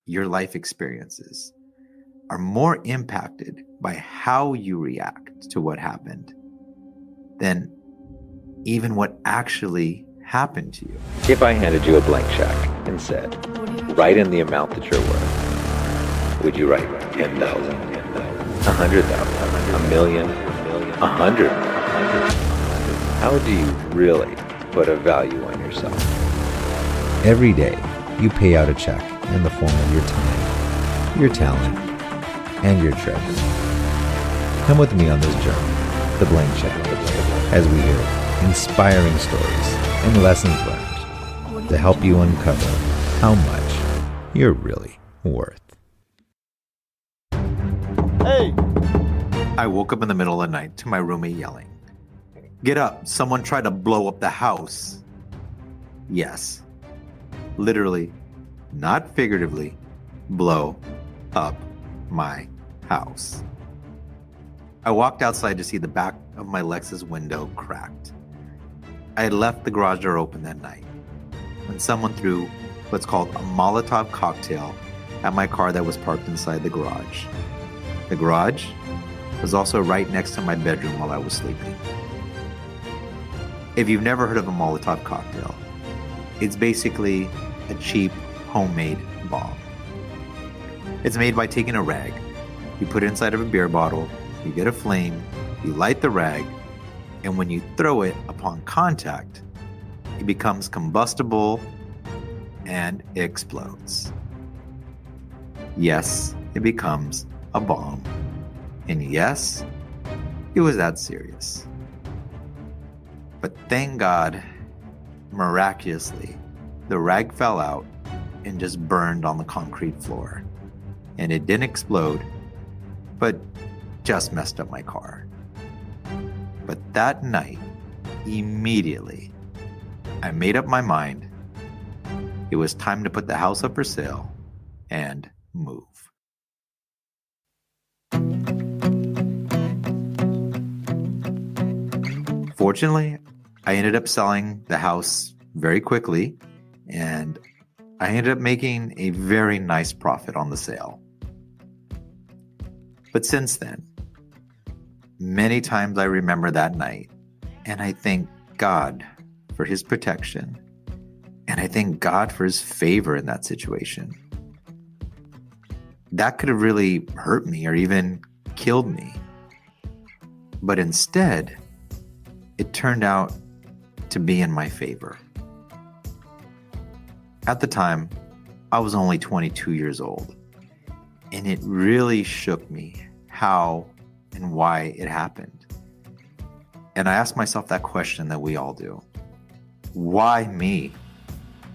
your life experiences are more impacted by how you react to what happened than even what actually happened to you. If I handed you a blank check and said, write in the amount that you're worth, would you write 10,000, 100,000, a million, 100 million? How do you really put a value on yourself? Every day, you pay out a check in the form of your time, your talent, and your treasure. Come with me on this journey, the blank check, as we hear inspiring stories and lessons learned to help you uncover how much you're really worth. Hey! I woke up in the middle of the night to my roommate yelling, "Get up, someone tried to blow up the house." Yes, literally, not figuratively, blow up my house. I walked outside to see the back of my Lexus window cracked. I had left the garage door open that night when someone threw what's called a Molotov cocktail at my car that was parked inside the garage. The garage was also right next to my bedroom while I was sleeping. If you've never heard of a Molotov cocktail, it's basically a cheap homemade bomb. It's made by taking a rag, you put it inside of a beer bottle, you get a flame, you light the rag, and when you throw it upon contact, it becomes combustible and explodes. Yes, it becomes a bomb. And yes, it was that serious. But thank God, miraculously, the rag fell out and just burned on the concrete floor. And it didn't explode, but just messed up my car. But that night, immediately, I made up my mind. It was time to put the house up for sale and move. Fortunately, I ended up selling the house very quickly, and I ended up making a very nice profit on the sale. But since then, many times I remember that night, and I thank God for his protection, and I thank God for his favor in that situation. That could have really hurt me or even killed me. But instead, it turned out to be in my favor. At the time, I was only 22 years old, and it really shook me how and why it happened. And I asked myself that question that we all do. Why me?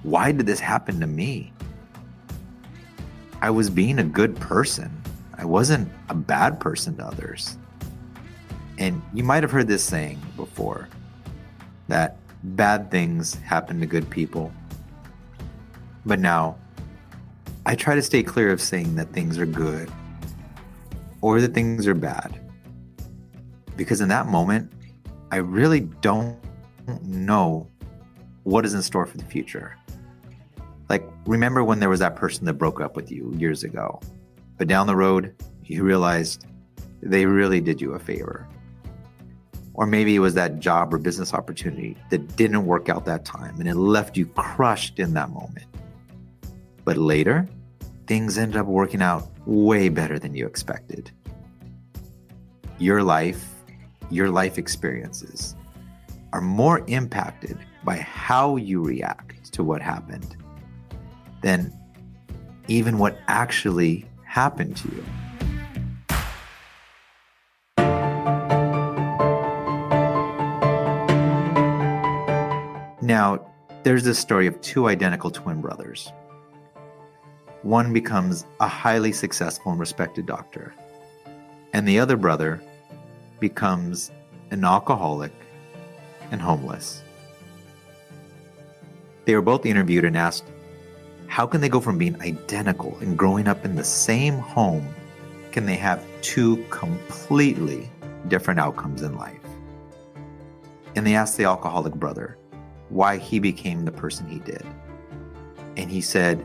Why did this happen to me? I was being a good person. I wasn't a bad person to others. And you might have heard this saying before, that bad things happen to good people. But now, I try to stay clear of saying that things are good or that things are bad. Because in that moment, I really don't know what is in store for the future. Like, remember when there was that person that broke up with you years ago, but down the road, you realized they really did you a favor. Or maybe it was that job or business opportunity that didn't work out that time and it left you crushed in that moment. But later, things ended up working out way better than you expected. Your life experiences are more impacted by how you react to what happened than even what actually happened to you. Now, there's this story of two identical twin brothers. One becomes a highly successful and respected doctor, and the other brother becomes an alcoholic and homeless. They were both interviewed and asked, how can they go from being identical and growing up in the same home, can they have two completely different outcomes in life? And they asked the alcoholic brother why he became the person he did. And he said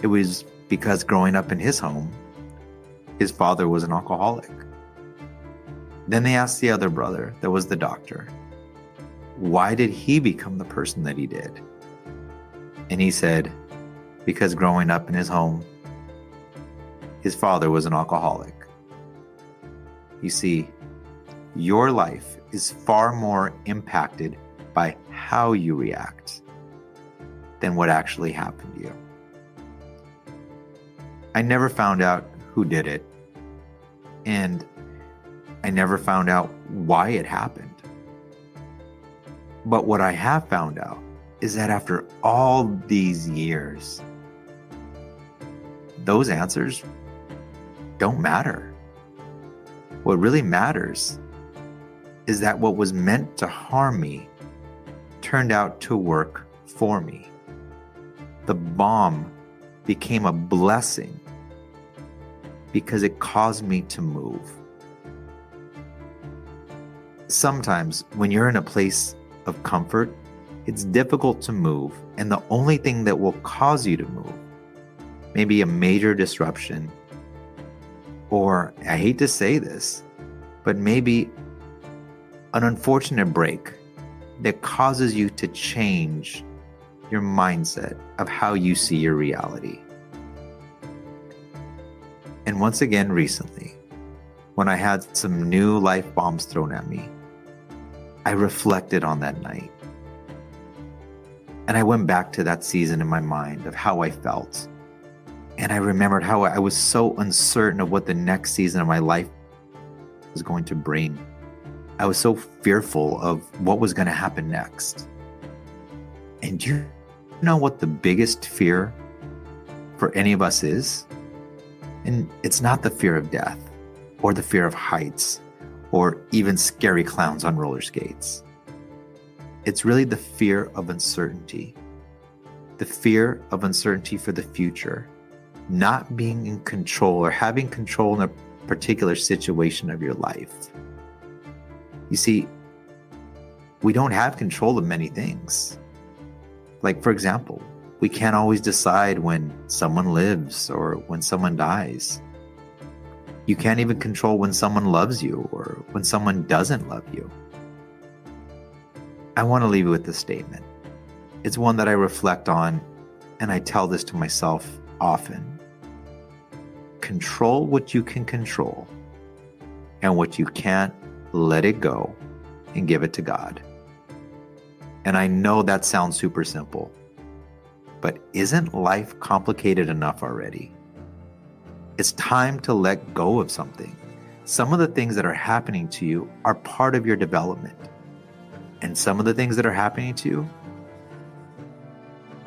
it was because growing up in his home, his father was an alcoholic. Then they asked the other brother, that was the doctor, why did he become the person that he did? And he said, because growing up in his home, his father was an alcoholic. You see, your life is far more impacted by how you react than what actually happened to you. I never found out who did it, and I never found out why it happened. But what I have found out is that after all these years, those answers don't matter. What really matters is that what was meant to harm me turned out to work for me. The bomb became a blessing because it caused me to move. Sometimes when you're in a place of comfort, it's difficult to move, and the only thing that will cause you to move may be a major disruption, or I hate to say this, but maybe an unfortunate break that causes you to change your mindset of how you see your reality. And once again, recently, when I had some new life bombs thrown at me, I reflected on that night. And I went back to that season in my mind of how I felt. And I remembered how I was so uncertain of what the next season of my life was going to bring. I was so fearful of what was going to happen next. And do you know what the biggest fear for any of us is? And it's not the fear of death or the fear of heights or even scary clowns on roller skates. It's really the fear of uncertainty. The fear of uncertainty for the future, not being in control or having control in a particular situation of your life. You see, we don't have control of many things. Like, for example, we can't always decide when someone lives or when someone dies. You can't even control when someone loves you or when someone doesn't love you. I want to leave you with this statement. It's one that I reflect on, and I tell this to myself often. Control what you can control, and what you can't, let it go and give it to God. And I know that sounds super simple, but isn't life complicated enough already? It's time to let go of something. Some of the things that are happening to you are part of your development. And some of the things that are happening to you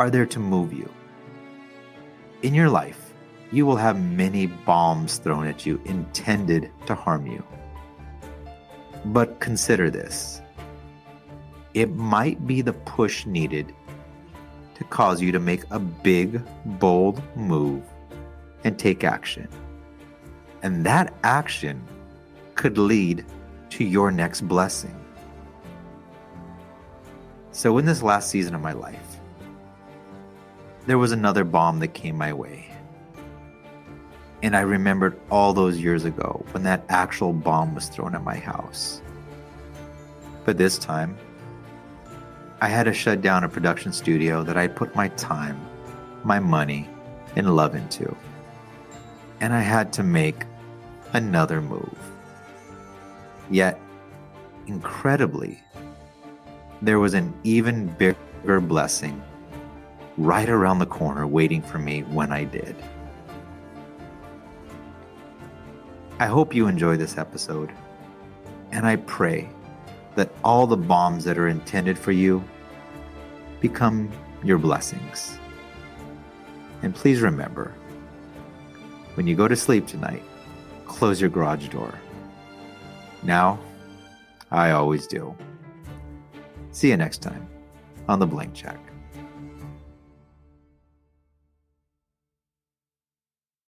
are there to move you. In your life, you will have many bombs thrown at you intended to harm you. But consider this. It might be the push needed to cause you to make a big, bold move and take action. And that action could lead to your next blessing. So in this last season of my life, there was another bomb that came my way. And I remembered all those years ago when that actual bomb was thrown at my house. But this time, I had to shut down a production studio that I put my time, my money, and love into. And I had to make another move. Yet, incredibly, there was an even bigger blessing right around the corner waiting for me when I did. I hope you enjoy this episode, and I pray that all the bombs that are intended for you become your blessings. And please remember, when you go to sleep tonight, close your garage door. Now, I always do. See you next time on The Blank Check.